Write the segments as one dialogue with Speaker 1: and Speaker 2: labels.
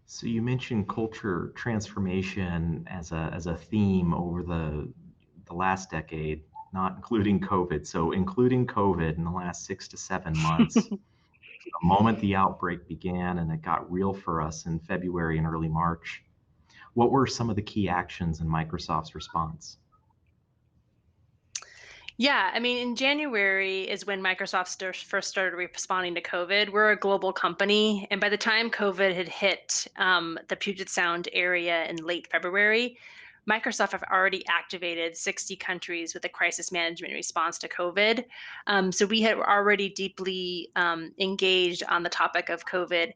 Speaker 1: So you mentioned culture transformation as a theme over the last decade, not including COVID. So including COVID in the last 6 to 7 months, the moment the outbreak began and it got real for us in February and early March, what were some of the key actions in Microsoft's response?
Speaker 2: Yeah, I mean, in January is when Microsoft first started responding to COVID. We're a global company, and by the time COVID had hit the Puget Sound area in late February, Microsoft have already activated 60 countries with a crisis management response to COVID. So we had already deeply engaged on the topic of COVID.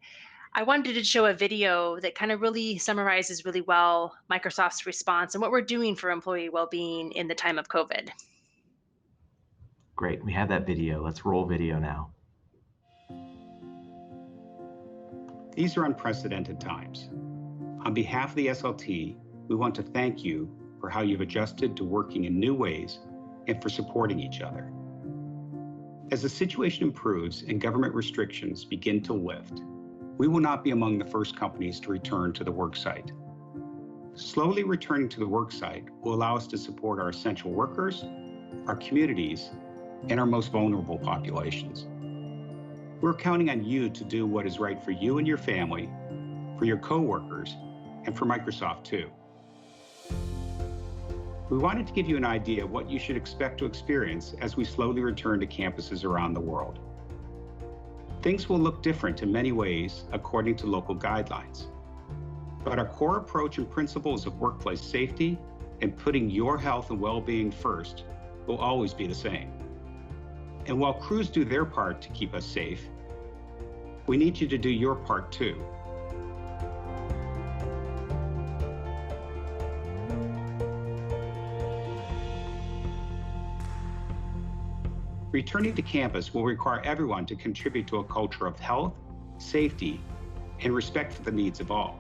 Speaker 2: I wanted to show a video that kind of really summarizes really well Microsoft's response and what we're doing for employee well-being in the time of COVID.
Speaker 1: Great, we have that video. Let's roll video now.
Speaker 3: These are unprecedented times. On behalf of the SLT, we want to thank you for how you've adjusted to working in new ways and for supporting each other. As the situation improves and government restrictions begin to lift, we will not be among the first companies to return to the worksite. Slowly returning to the worksite will allow us to support our essential workers, our communities, and our most vulnerable populations. We're counting on you to do what is right for you and your family, for your coworkers, and for Microsoft too. We wanted to give you an idea of what you should expect to experience as we slowly return to campuses around the world. Things will look different in many ways according to local guidelines, but our core approach and principles of workplace safety and putting your health and well-being first will always be the same. And while crews do their part to keep us safe, we need you to do your part too. Returning to campus will require everyone to contribute to a culture of health, safety, and respect for the needs of all.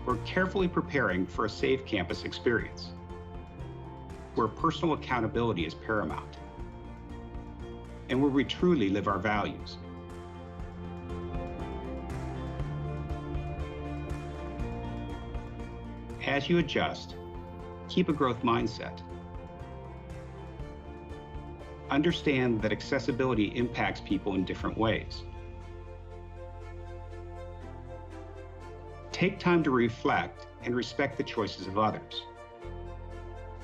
Speaker 3: We're carefully preparing for a safe campus experience, where personal accountability is paramount, and where we truly live our values. As you adjust, keep a growth mindset. Understand that accessibility impacts people in different ways. Take time to reflect and respect the choices of others.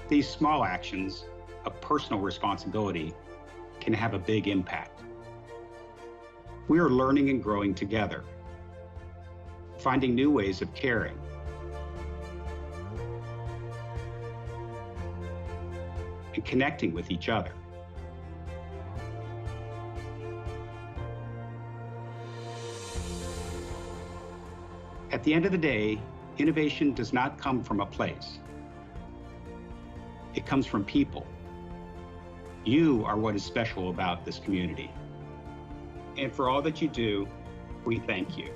Speaker 3: These small actions of personal responsibility can have a big impact. We are learning and growing together, finding new ways of caring. And connecting with each other. At the end of the day, innovation does not come from a place. It comes from people. You are what is special about this community. And for all that you do, we thank you.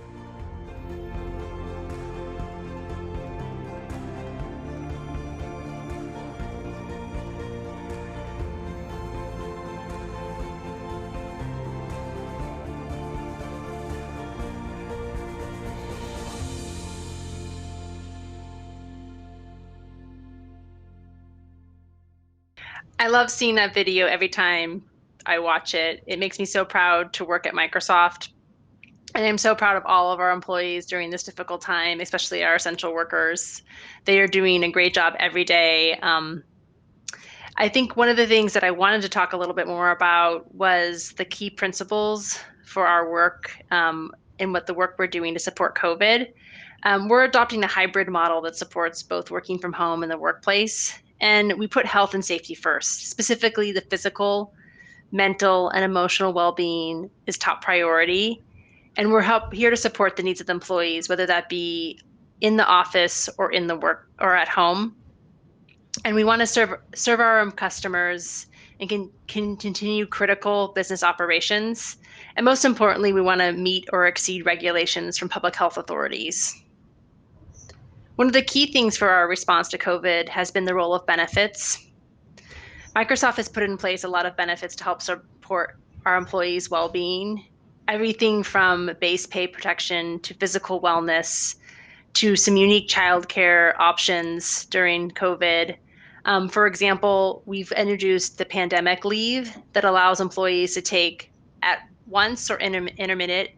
Speaker 2: I love seeing that video every time I watch it. It makes me so proud to work at Microsoft. And I'm so proud of all of our employees during this difficult time, especially our essential workers. They are doing a great job every day. I think one of the things that I wanted to talk a little bit more about was the key principles for our work and what the work we're doing to support COVID. We're adopting a hybrid model that supports both working from home and the workplace. And we put health and safety first, specifically the physical, mental, and emotional well-being is top priority. And we're here to support the needs of the employees, whether that be in the office or in the work or at home. And we want to serve our customers and can continue critical business operations. And most importantly, we want to meet or exceed regulations from public health authorities. One of the key things for our response to COVID has been the role of benefits. Microsoft has put in place a lot of benefits to help support our employees' well-being. everything from base pay protection to physical wellness to some unique childcare options during COVID. For example, we've introduced the pandemic leave that allows employees to take at once or intermittent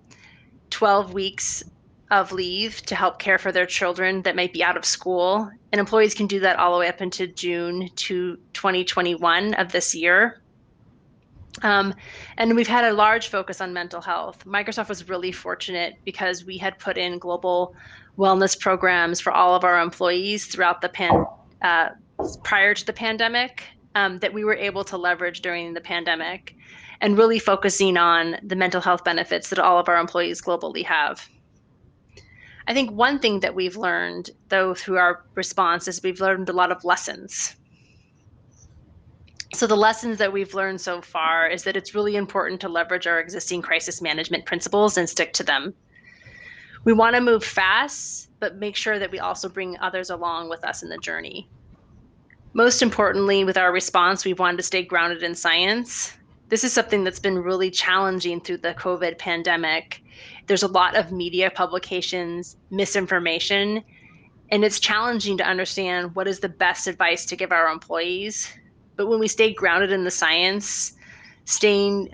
Speaker 2: 12 weeks of leave to help care for their children that might be out of school. And employees can do that all the way up into June to 2021 of this year. And we've had a large focus on mental health. Microsoft was really fortunate because we had put in global wellness programs for all of our employees throughout the prior to the pandemic that we were able to leverage during the pandemic, and really focusing on the mental health benefits that all of our employees globally have. I think one thing that we've learned, though, through our response is we've learned a lot of lessons. So the lessons that we've learned so far is that it's really important to leverage our existing crisis management principles and stick to them. We want to move fast, but make sure that we also bring others along with us in the journey. Most importantly, with our response, we wanted to stay grounded in science. This is something that's been really challenging through the COVID pandemic. There's a lot of media publications, misinformation, and it's challenging to understand what is the best advice to give our employees. But when we stay grounded in the science, staying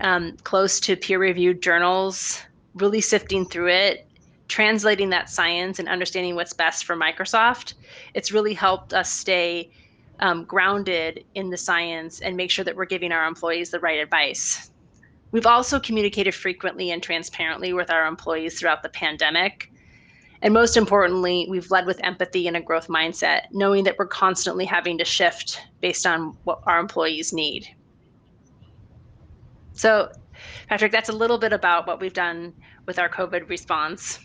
Speaker 2: close to peer-reviewed journals, really sifting through it, translating that science and understanding what's best for Microsoft, it's really helped us stay grounded in the science and make sure that we're giving our employees the right advice. We've also communicated frequently and transparently with our employees throughout the pandemic. And most importantly, we've led with empathy and a growth mindset, knowing that we're constantly having to shift based on what our employees need. So, Patrick, that's a little bit about what we've done with our COVID response.